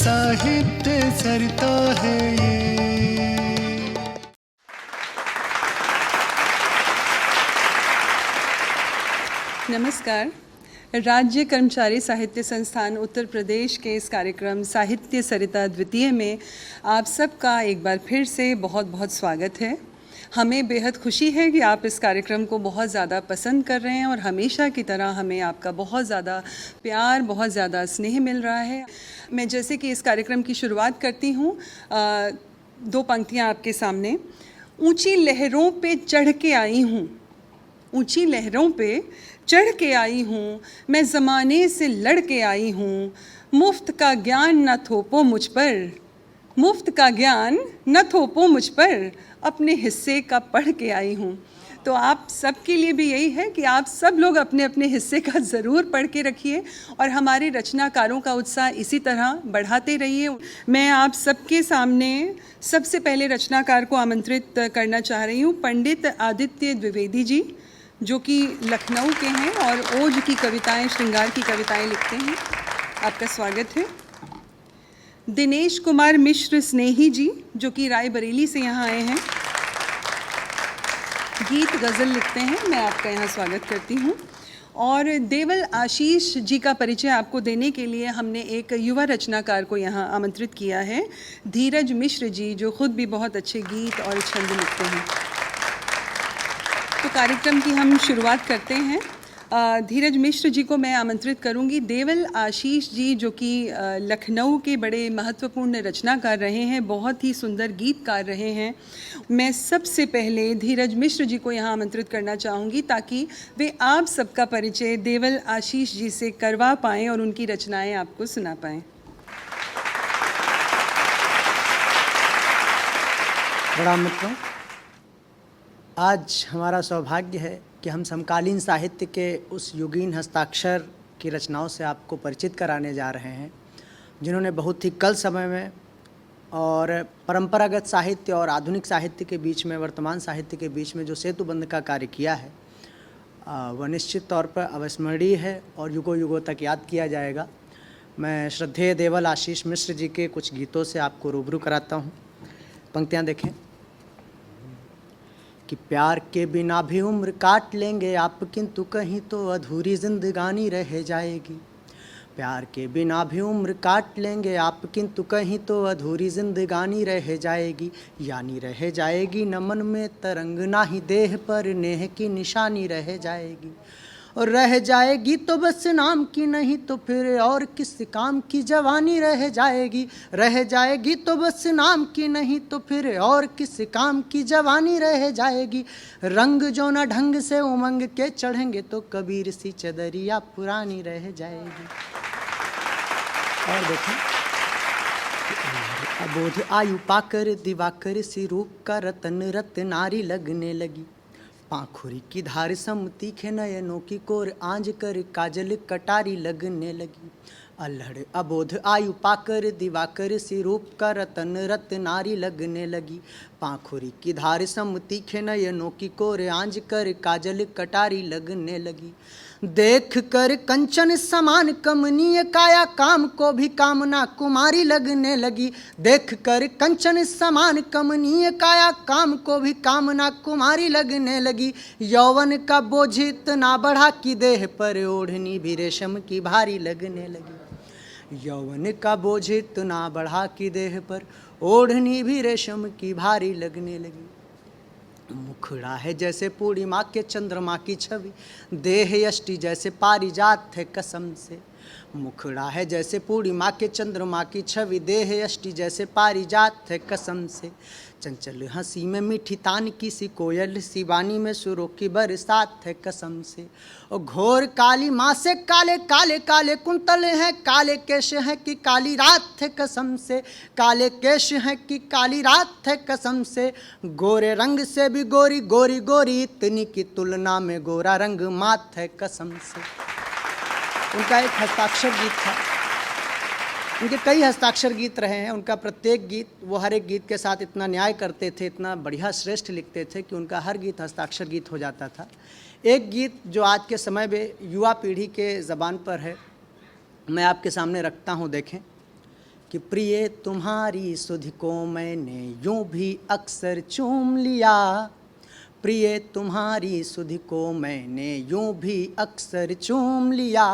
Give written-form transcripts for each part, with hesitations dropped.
साहित्य सरिता है ये। नमस्कार। राज्य कर्मचारी साहित्य संस्थान उत्तर प्रदेश के इस कार्यक्रम साहित्य सरिता द्वितीय में आप सबका एक बार फिर से बहुत बहुत स्वागत है। हमें बेहद खुशी है कि आप इस कार्यक्रम को बहुत ज़्यादा पसंद कर रहे हैं और हमेशा की तरह हमें आपका बहुत ज़्यादा प्यार, बहुत ज़्यादा स्नेह मिल रहा है। मैं जैसे कि इस कार्यक्रम की शुरुआत करती हूँ, दो पंक्तियाँ आपके सामने। ऊंची लहरों पे चढ़ के आई हूँ, ऊंची लहरों पे चढ़ के आई हूँ, मैं ज़माने से लड़ के आई हूँ। मुफ्त का ज्ञान न थोपो मुझ पर, मुफ्त का ज्ञान न थोपो मुझ पर, अपने हिस्से का पढ़ के आई हूँ। तो आप सब के लिए भी यही है कि आप सब लोग अपने अपने हिस्से का ज़रूर पढ़ के रखिए और हमारे रचनाकारों का उत्साह इसी तरह बढ़ाते रहिए। मैं आप सबके सामने सबसे पहले रचनाकार को आमंत्रित करना चाह रही हूँ, पंडित आदित्य द्विवेदी जी, जो कि लखनऊ के हैं और ओज की कविताएं, श्रृंगार की कविताएं लिखते हैं। आपका स्वागत है। दिनेश कुमार मिश्र स्नेही जी, जो कि रायबरेली से यहाँ आए हैं, गीत गज़ल लिखते हैं। मैं आपका यहाँ स्वागत करती हूँ। और देवल आशीष जी का परिचय आपको देने के लिए हमने एक युवा रचनाकार को यहाँ आमंत्रित किया है, धीरज मिश्र जी, जो खुद भी बहुत अच्छे गीत और छंद लिखते हैं। तो कार्यक्रम की हम शुरुआत करते हैं। धीरज मिश्र जी को मैं आमंत्रित करूंगी। देवल आशीष जी, जो कि लखनऊ के बड़े महत्वपूर्ण रचनाकार रहे हैं, बहुत ही सुंदर गीतकार रहे हैं। मैं सबसे पहले धीरज मिश्र जी को यहाँ आमंत्रित करना चाहूँगी ताकि वे आप सबका परिचय देवल आशीष जी से करवा पाएँ और उनकी रचनाएँ आपको सुना पाएँ। प्रणाम मित्रों, आज हमारा सौभाग्य है कि हम समकालीन साहित्य के उस युगीन हस्ताक्षर की रचनाओं से आपको परिचित कराने जा रहे हैं, जिन्होंने बहुत ही कल समय में और परंपरागत साहित्य और आधुनिक साहित्य के बीच में, वर्तमान साहित्य के बीच में जो सेतुबंध का कार्य किया है, वह निश्चित तौर पर अविस्मरणीय है और युगों युगों तक याद किया जाएगा। मैं श्रद्धेय देवल आशीष मिश्र जी के कुछ गीतों से आपको रूबरू कराता हूँ। पंक्तियाँ देखें कि प्यार के बिना भी उम्र काट लेंगे आप, किंतु कहीं तो अधूरी जिंदगानी रह जाएगी। प्यार के बिना भी उम्र काट लेंगे आप, किंतु कहीं तो अधूरी जिंदगानी रह जाएगी। यानी रह जाएगी न मन में तरंग, ना ही देह पर नेह की निशानी रह जाएगी। और रह जाएगी तो बस नाम की, नहीं तो फिर और किस काम की जवानी रह जाएगी। रह जाएगी तो बस नाम की, नहीं तो फिर और किस काम की जवानी रह जाएगी। रंग जो न ढंग से उमंग के चढ़ेंगे तो कबीर सी चदरिया पुरानी रह जाएगी। और देखें, अबोध आयु पाकर दिवाकर सी रूप का रतन रत्नारी लगने लगी। पाखुरी की धार सम तीखे नयनों की कोर आंज कर काजल कटारी लगने लगी। अल्हड़ अबोध आयु पाकर दिवाकर सी रूप का रतन रत्नारी लगने लगी। पाखुरी की धार सम तीखे नयनों की कोर आंज कर काजल कटारी लगने लगी। देख कर कंचन समान कमनीय काया, काम को भी कामना कुमारी लगने लगी। देख कर कंचन समान कमनीय काया, काम को भी कामना कुमारी लगने लगी। यौवन का बोझ इतना बढ़ा कि देह पर ओढ़नी भी रेशम की भारी लगने लगी। यौवन का बोझ इतना बढ़ा कि देह पर ओढ़नी भी रेशम की भारी लगने लगी। मुखड़ा है जैसे पूर्णिमा के चंद्रमा की छवि, देह यष्टि जैसे पारिजात है कसम से। मुखड़ा है जैसे पूर्णिमा के चंद्रमा की छवि, देह यष्टि जैसे पारिजात है कसम से। चंचल हंसी में मीठी तान की सी कोयल, सी वाणी में सुरों की बरसात है कसम से। और घोर काली माँ से काले काले काले कुंतल हैं, काले केश हैं कि काली रात है कसम से। काले केश हैं कि काली रात है कसम से। गोरे रंग से भी गोरी गोरी गोरी, इतनी की तुलना में गोरा रंग मात है कसम से। उनका एक हस्ताक्षर गीत था। उनके कई हस्ताक्षर गीत रहे हैं। उनका प्रत्येक गीत, वो हर एक गीत के साथ इतना न्याय करते थे, इतना बढ़िया श्रेष्ठ लिखते थे कि उनका हर गीत हस्ताक्षर गीत हो जाता था। एक गीत जो आज के समय में युवा पीढ़ी के ज़बान पर है, मैं आपके सामने रखता हूँ। देखें कि प्रिय तुम्हारी सुधि को मैंने यूं भी अक्सर चूम लिया, प्रिय तुम्हारी सुधि को मैंने यूं भी अक्सर चूम लिया,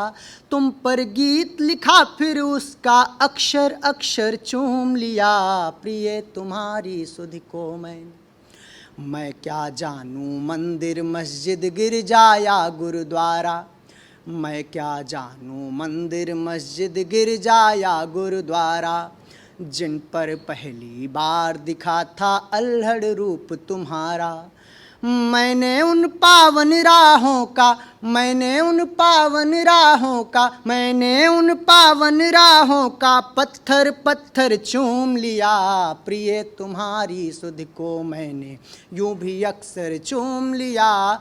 तुम पर गीत लिखा फिर उसका अक्षर अक्षर चूम लिया, प्रिय तुम्हारी सुधि को मैं क्या जानूं मंदिर मस्जिद गिरजा या गुरुद्वारा, मैं क्या जानूं मंदिर मस्जिद गिरजा या गुरुद्वारा, जिन पर पहली बार दिखा था अल्हड़ रूप तुम्हारा, मैंने उन पावन राहों का, मैंने उन पावन राहों का, मैंने उन पावन राहों का पत्थर पत्थर चूम लिया, प्रिय तुम्हारी सुधि को मैंने यूं भी अक्सर चूम लिया,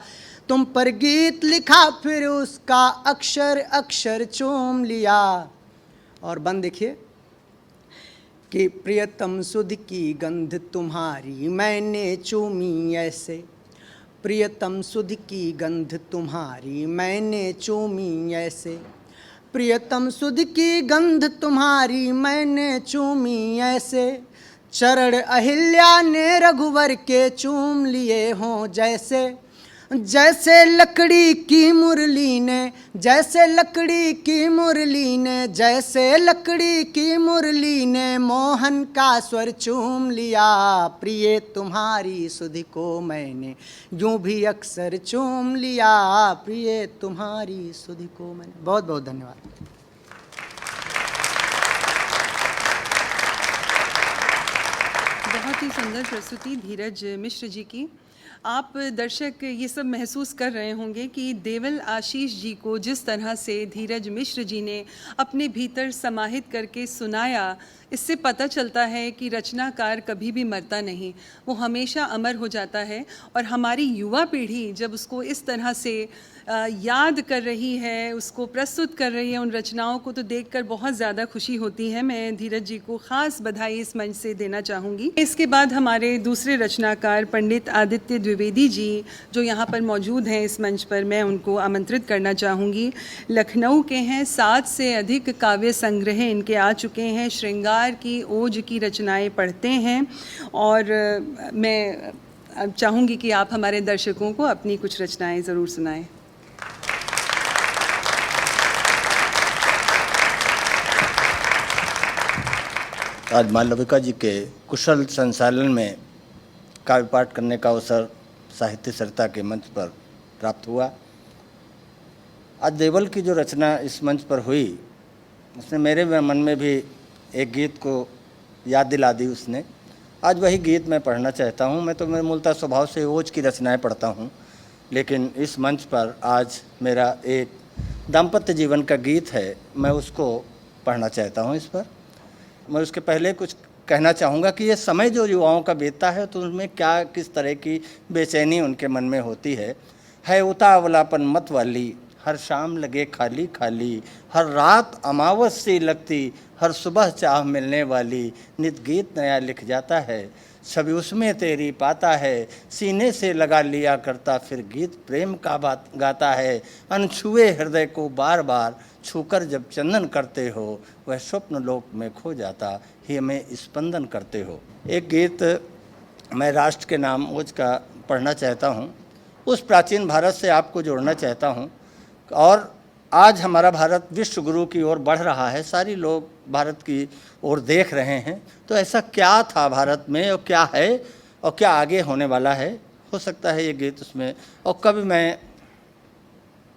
तुम पर गीत लिखा फिर उसका अक्षर अक्षर चूम लिया। और बंद देखिए कि प्रियतम सुधि की गंध तुम्हारी मैंने चूमी ऐसे, प्रियतम सुधि की गंध तुम्हारी मैंने चूमी ऐसे, प्रियतम सुधि की गंध तुम्हारी मैंने चूमी ऐसे, चरण अहिल्या ने रघुवर के चूम लिए हों जैसे, जैसे लकड़ी की मुरली ने, जैसे लकड़ी की मुरली ने, जैसे लकड़ी की मुरली ने मोहन का स्वर चूम लिया, प्रिय तुम्हारी सुधि को मैंने यूं भी अक्सर चूम लिया, प्रिय तुम्हारी सुधि को मैंने। बहुत बहुत धन्यवाद। बहुत ही सुंदर प्रस्तुति धीरज मिश्र जी की। आप दर्शक ये सब महसूस कर रहे होंगे कि देवल आशीष जी को जिस तरह से धीरज मिश्र जी ने अपने भीतर समाहित करके सुनाया, इससे पता चलता है कि रचनाकार कभी भी मरता नहीं, वो हमेशा अमर हो जाता है। और हमारी युवा पीढ़ी जब उसको इस तरह से याद कर रही है, उसको प्रस्तुत कर रही है उन रचनाओं को, तो देखकर बहुत ज़्यादा खुशी होती है। मैं धीरज जी को ख़ास बधाई इस मंच से देना चाहूँगी। इसके बाद हमारे दूसरे रचनाकार पंडित आदित्य द्विवेदी जी जो यहाँ पर मौजूद हैं इस मंच पर, मैं उनको आमंत्रित करना चाहूँगी। लखनऊ के हैं, 7 से अधिक काव्य संग्रह इनके आ चुके हैं, श्रृंगार की ओज की रचनाएँ पढ़ते हैं। और मैं चाहूँगी कि आप हमारे दर्शकों को अपनी कुछ रचनाएँ ज़रूर सुनाएँ। आज मालविका जी के कुशल संचालन में काव्य पाठ करने का अवसर साहित्य सरिता के मंच पर प्राप्त हुआ। आज देवल की जो रचना इस मंच पर हुई, उसने मेरे मन में भी एक गीत को याद दिला दी उसने। आज वही गीत मैं पढ़ना चाहता हूँ। मैं तो मेरे मूलतः स्वभाव से ओज की रचनाएं पढ़ता हूँ, लेकिन इस मंच पर आज मेरा एक दाम्पत्य जीवन का गीत है, मैं उसको पढ़ना चाहता हूँ इस पर। मैं उसके पहले कुछ कहना चाहूँगा कि ये समय जो युवाओं का बीतता है तो उनमें क्या किस तरह की बेचैनी उनके मन में होती है उतावलापन मत वाली, हर शाम लगे खाली खाली, हर रात अमावस सी लगती, हर सुबह चाह मिलने वाली, नित गीत नया लिख जाता है, सभी उसमें तेरी पाता है, सीने से लगा लिया करता फिर गीत प्रेम का बात गाता है, अनछुए हृदय को बार बार छूकर जब चंदन करते हो, वह स्वप्न लोक में खो जाता ही हमें स्पंदन करते हो। एक गीत मैं राष्ट्र के नाम ओज का पढ़ना चाहता हूँ, उस प्राचीन भारत से आपको जोड़ना चाहता हूँ। और आज हमारा भारत विश्व गुरु की ओर बढ़ रहा है, सारी लोग भारत की ओर देख रहे हैं, तो ऐसा क्या था भारत में और क्या है और क्या आगे होने वाला है, हो सकता है ये गीत उसमें। और कभी मैं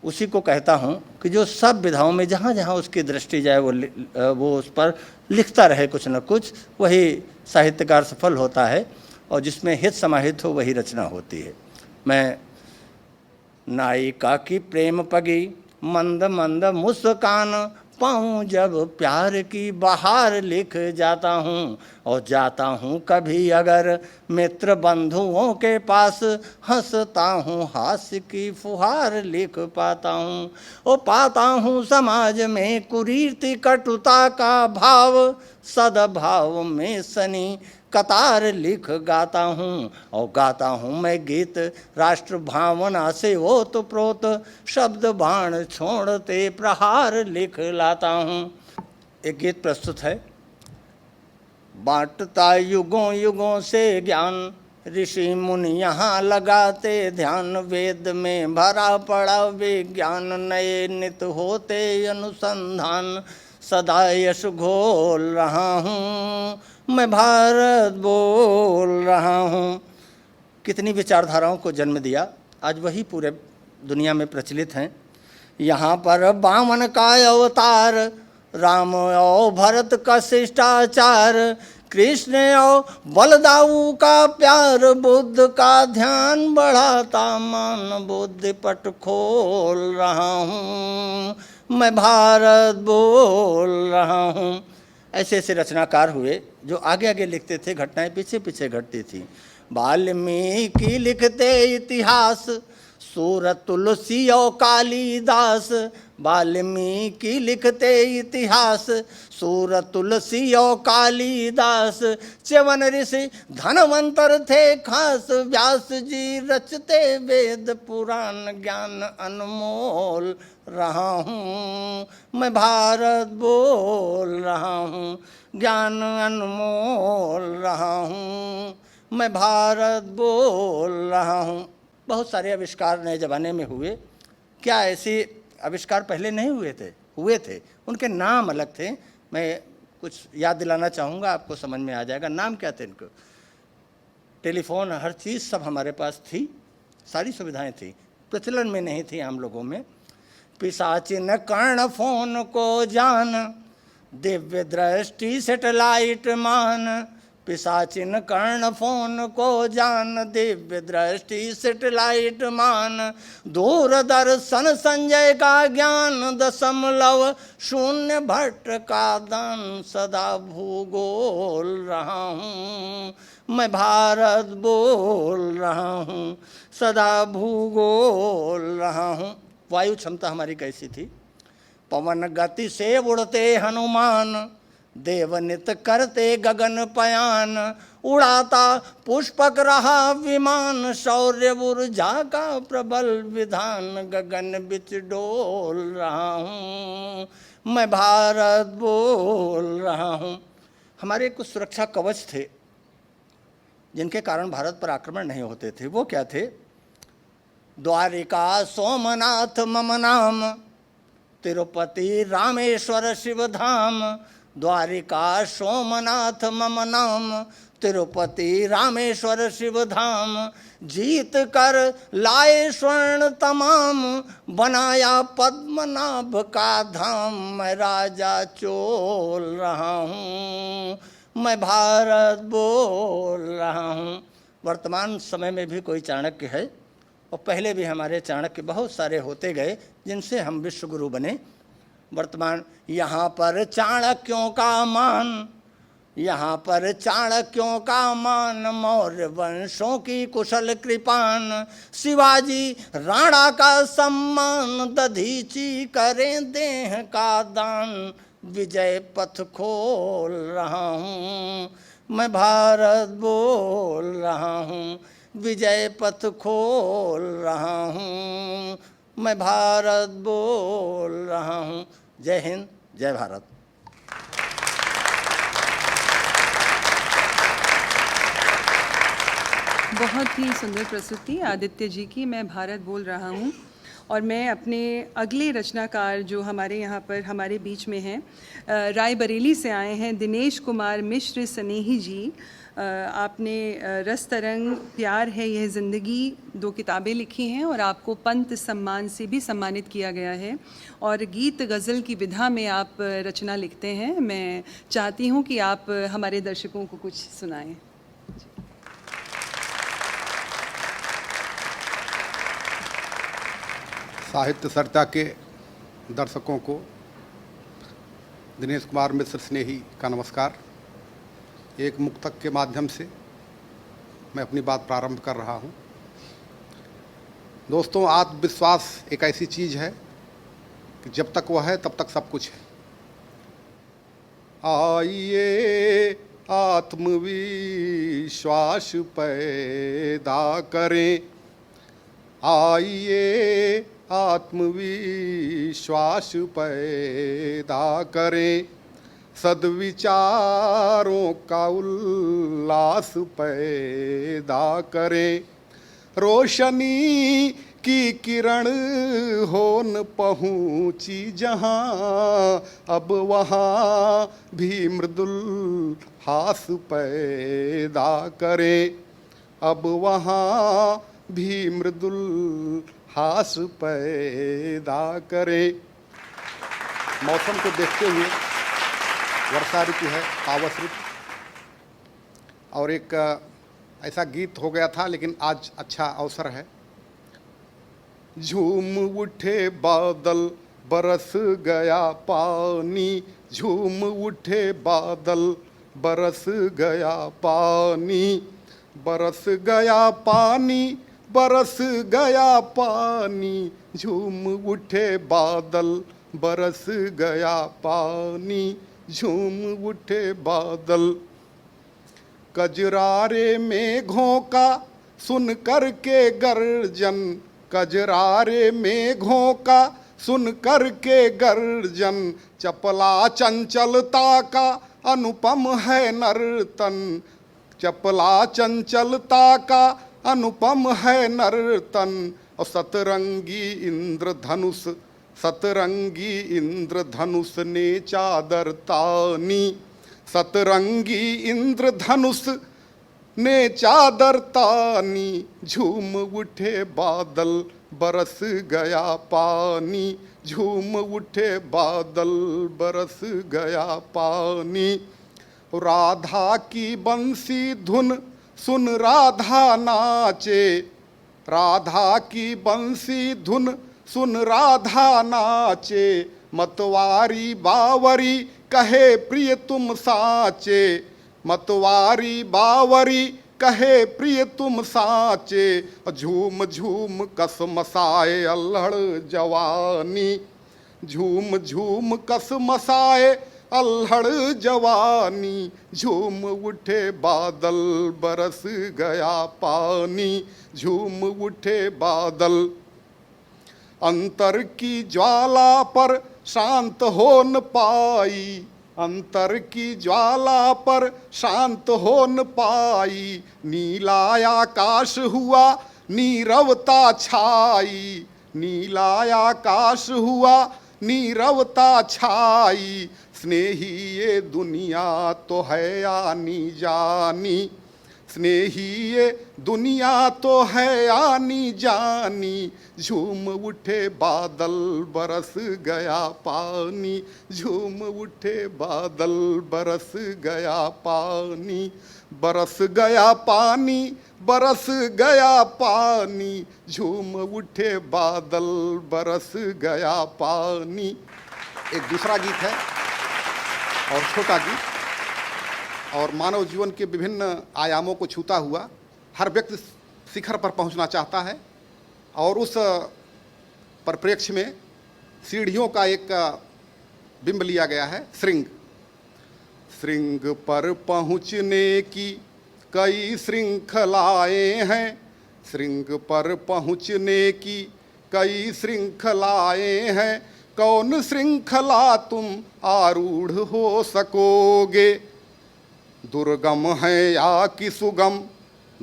उसी को कहता हूँ कि जो सब विधाओं में जहाँ जहाँ उसकी दृष्टि जाए वो उस पर लिखता रहे कुछ न कुछ, वही साहित्यकार सफल होता है, और जिसमें हित समाहित हो वही रचना होती है। मैं नायिका की प्रेम पगी मंद मंद मुस्कान पाऊँ जब प्यार की बहार लिख जाता हूँ, और जाता हूँ कभी अगर मित्र बंधुओं के पास, हंसता हूँ हास्य की फुहार लिख पाता हूँ, और पाता हूँ समाज में कुरीति कटुता का भाव, सद्भाव में सनी कतार लिख गाता हूँ, और गाता हूँ मैं गीत राष्ट्र भावना से ओतप्रोत, शब्द बाण छोड़ते प्रहार लिख लाता हूँ। एक गीत प्रस्तुत है बांटता युगों युगों से ज्ञान, ऋषि मुनि यहाँ लगाते ध्यान। वेद में भरा पड़ा विज्ञान, नए नित होते अनुसंधान। सदा यश घोल रहा हूँ, मैं भारत बोल रहा हूँ। कितनी विचारधाराओं को जन्म दिया, आज वही पूरे दुनिया में प्रचलित हैं। यहाँ पर बामन का अवतार, राम और भरत का शिष्टाचार, कृष्ण और बलदाऊ का प्यार, बुद्ध का ध्यान बढ़ाता मान। बुद्धि पट खोल रहा हूँ, मैं भारत बोल रहा हूँ। ऐसे ऐसे रचनाकार हुए जो आगे आगे लिखते थे, घटनाएं पीछे पीछे घटती थी। वाल्मीकि लिखते इतिहास, सूरत तुलसी और कालिदास। वाल्मीकि लिखते इतिहास, सूरत तुलसी और कालिदास। च्यवन ऋषि धनवंतर थे खास, व्यास जी रचते वेद पुराण। ज्ञान अनमोल रहा हूँ, मैं भारत बोल रहा हूँ। ज्ञान अनमोल रहा हूँ, मैं भारत बोल रहा हूँ। बहुत सारे आविष्कार नए ज़माने में हुए। क्या ऐसे आविष्कार पहले नहीं हुए थे? उनके नाम अलग थे। मैं कुछ याद दिलाना चाहूँगा, आपको समझ में आ जाएगा। नाम क्या थे इनको? टेलीफोन, हर चीज़ सब हमारे पास थी, सारी सुविधाएं थी, प्रचलन में नहीं थी आम लोगों में। पिशाचिन कर्ण फोन को जान, दिव्य दृष्टि सेटेलाइट मान। पिशाचिन कर्ण फोन को जान, दिव्य दृष्टि सेटेलाइट मान। दूरदर्शन संजय का ज्ञान, 0.0 भट्ट का दान। सदा भूगोल रहा हूँ, मैं भारत बोल रहा हूँ। सदा भूगोल रहा हूँ। वायु क्षमता हमारी कैसी थी? पवन गति से उड़ते हनुमान, देवनित करते गगन पयान। उड़ाता पुष्पक रहा विमान, शौर्य ऊर्जा का प्रबल विधान। गगन बिच डोल रहा हूँ, मैं भारत बोल रहा हूँ। हमारे कुछ सुरक्षा कवच थे जिनके कारण भारत पर आक्रमण नहीं होते थे। वो क्या थे? द्वारिका सोमनाथ मम नाम, तिरुपति रामेश्वर शिवधाम। द्वारिका सोमनाथ मम नाम, तिरुपति रामेश्वर शिवधाम। जीत कर लाए स्वर्ण तमाम, बनाया पद्मनाभ का धाम। मैं राजा चोल रहा हूँ, मैं भारत बोल रहा हूँ। वर्तमान समय में भी कोई चाणक्य है, और पहले भी हमारे चाणक्य बहुत सारे होते गए जिनसे हम विश्वगुरु बने। वर्तमान यहाँ पर चाणक्यों का मान, यहाँ पर चाणक्यों का मान। मौर्य वंशों की कुशल कृपान, शिवाजी राणा का सम्मान। दधीची करें देह का दान, विजय पथ खोल रहा हूँ, मैं भारत बोल रहा हूँ। विजय पथ खोल रहा हूँ, मैं भारत बोल रहा हूँ। जय हिंद, जय भारत। बहुत ही सुंदर प्रस्तुति आदित्य जी की, मैं भारत बोल रहा हूँ। और मैं अपने अगले रचनाकार जो हमारे यहाँ पर हमारे बीच में हैं, रायबरेली से आए हैं दिनेश कुमार मिश्र स्नेही जी। आपने रस तरंग, प्यार है यह ज़िंदगी, 2 किताबें लिखी हैं और आपको पंत सम्मान से भी सम्मानित किया गया है। और गीत गज़ल की विधा में आप रचना लिखते हैं। मैं चाहती हूँ कि आप हमारे दर्शकों को कुछ सुनाएं। साहित्य सरिता के दर्शकों को दिनेश कुमार मिश्र स्नेही का नमस्कार। एक मुक्तक के माध्यम से मैं अपनी बात प्रारंभ कर रहा हूँ। दोस्तों, आत्मविश्वास एक ऐसी चीज़ है कि जब तक वह है तब तक सब कुछ है। आइए आत्मविश्वास पैदा करें, आइए आत्मविश्वास पैदा करें। सद्विचारों का उल्लास पैदा करें। रोशनी की किरण हो न पहुँची जहाँ, अब वहाँ भी मृदुल हास पैदा करें। अब वहाँ भी मृदुल हास पैदा करें। मौसम को देखते हुए वर्षा ऋतु है, पावस ऋतु, और एक ऐसा गीत हो गया था, लेकिन आज अच्छा अवसर है। झूम उठे बादल बरस गया पानी, झूम उठे बादल बरस गया पानी, बरस गया पानी, बरस गया पानी, झूम उठे बादल बरस गया पानी, झूम उठे बादल। कजरारे मेघों का सुन कर के गर्जन, कजरारे मेघों का सुन कर के गर्जन, चपला चंचलता का अनुपम है नर्तन, चपला चंचलता का अनुपम है नर्तन। और सतरंगी इंद्रधनुष, सतरंगी इंद्रधनुष ने चादर तानी, सतरंगी इंद्रधनुष ने चादर तानी, झूम उठे बादल बरस गया पानी, झूम उठे बादल बरस गया पानी। राधा की बंसी धुन सुन राधा नाचे, राधा की बंसी धुन सुन राधा नाचे, मतवारी बावरी कहे प्रिय तुम साचे, मतवारी बावरी कहे प्रिय तुम साचे। झूम झूम कस मसाए अल्हड़ जवानी, झूम झूम कस मसाए अल्हड़ जवानी, झूम उठे बादल बरस गया पानी, झूम उठे बादल। अंतर की ज्वाला पर शांत हो न पाई, अंतर की ज्वाला पर शांत हो न पाई, नीला आकाश हुआ नीरवता छाई, नीला आकाश हुआ नीरवता छाई। स्नेही ये दुनिया तो है आनी जानी, स्नेही ये दुनिया तो है आनी जानी, झूम उठे बादल बरस गया पानी, झूम उठे बादल बरस गया पानी, बरस गया पानी, बरस गया पानी, झूम उठे बादल बरस गया पानी। एक दूसरा गीत है और छोटा गीत, और मानव जीवन के विभिन्न आयामों को छूता हुआ हर व्यक्ति शिखर पर पहुंचना चाहता है, और उस परिप्रेक्ष्य में सीढ़ियों का एक बिंब लिया गया है, श्रृंग। श्रृंग पर पहुंचने की कई श्रृंखलाएं हैं, श्रृंग पर पहुंचने की कई श्रृंखलाएं हैं, कौन श्रृंखला तुम आरूढ़ हो सकोगे। दुर्गम है या कि सुगम,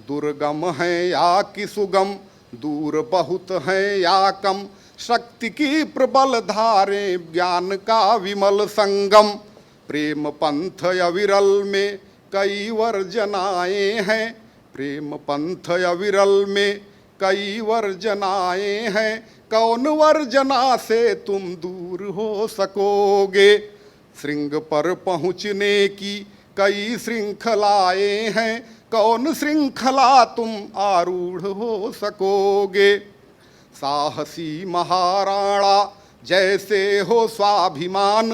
दुर्गम है या कि सुगम, दूर बहुत है या कम, शक्ति की प्रबल धारे ज्ञान का विमल संगम। प्रेम पंथ अविरल में कई वर्जनाएं हैं, प्रेम पंथ अविरल में कई वर्जनाएं हैं, कौन वर्जना से तुम दूर हो सकोगे। श्रृंग पर पहुँचने की कई श्रृंखलाएं हैं, कौन श्रृंखला तुम आरूढ़ हो सकोगे। साहसी महाराणा जैसे हो स्वाभिमान,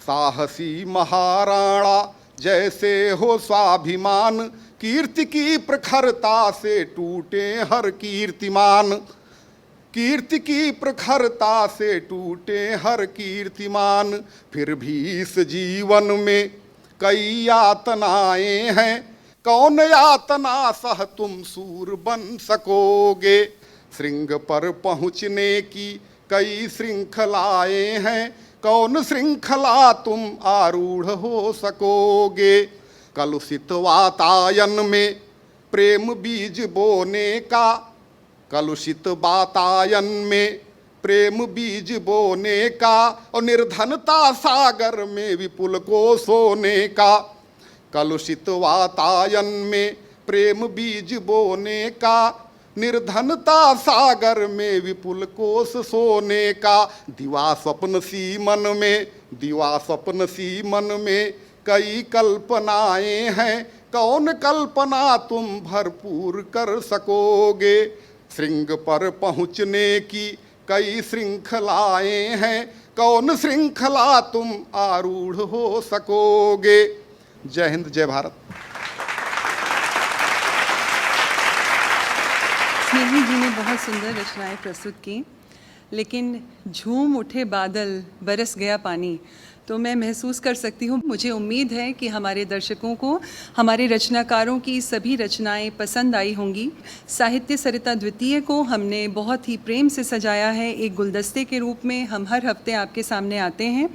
साहसी महाराणा जैसे हो स्वाभिमान, कीर्ति की प्रखरता से टूटे हर कीर्तिमान, कीर्ति की प्रखरता से टूटे हर कीर्तिमान। फिर भी इस जीवन में कई यातनाएं हैं, कौन यातना सह तुम सूर बन सकोगे। श्रृंग पर पहुँचने की कई श्रृंखलाएं हैं, कौन श्रृंखला तुम आरूढ़ हो सकोगे। कलुषित वातायन में प्रेम बीज बोने का, कलुषित वातायन में प्रेम बीज बोने का, और निर्धनता सागर में विपुल को सोने का। कलुषित वातायन में प्रेम बीज बोने का, निर्धनता सागर में विपुल कोश सोने का। दिवा स्वप्न सी मन में, दिवा स्वप्न सी मन में कई कल्पनाएं हैं, कौन कल्पना तुम भरपूर कर सकोगे। श्रृंग पर पहुँचने की कई श्रृंखलाएं हैं, कौन श्रृंखला तुम आरूढ़ हो सकोगे। जय हिंद, जय भारत। स्नेही जी ने बहुत सुंदर रचनाएं प्रस्तुत की, लेकिन झूम उठे बादल बरस गया पानी, तो मैं महसूस कर सकती हूँ, मुझे उम्मीद है कि हमारे दर्शकों को हमारे रचनाकारों की सभी रचनाएं पसंद आई होंगी। साहित्य सरिता द्वितीय को हमने बहुत ही प्रेम से सजाया है, एक गुलदस्ते के रूप में हम हर हफ्ते आपके सामने आते हैं।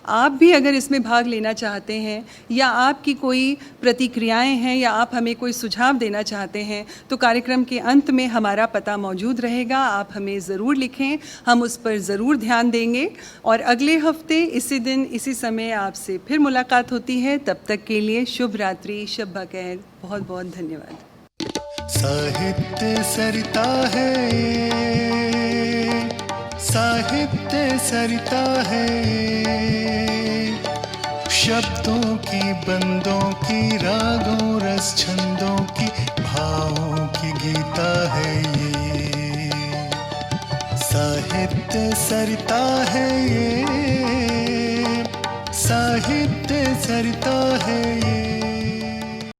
आप भी अगर इसमें भाग लेना चाहते हैं या आपकी कोई प्रतिक्रियाएं हैं या आप हमें कोई सुझाव देना चाहते हैं, तो कार्यक्रम के अंत में हमारा पता मौजूद रहेगा, आप हमें ज़रूर लिखें, हम उस पर ज़रूर ध्यान देंगे। और अगले हफ्ते इसी दिन इसी समय आपसे फिर मुलाकात होती है। तब तक के लिए शुभ रात्रि, शब बखैर, बहुत बहुत धन्यवाद। साहित्य सरिता है ये, साहित्य सरिता है ये, शब्दों की, बंदों की, रागों रस छंदों की, भावों की गीता है ये। साहित्य सरिता है ये, साहित्य सरिता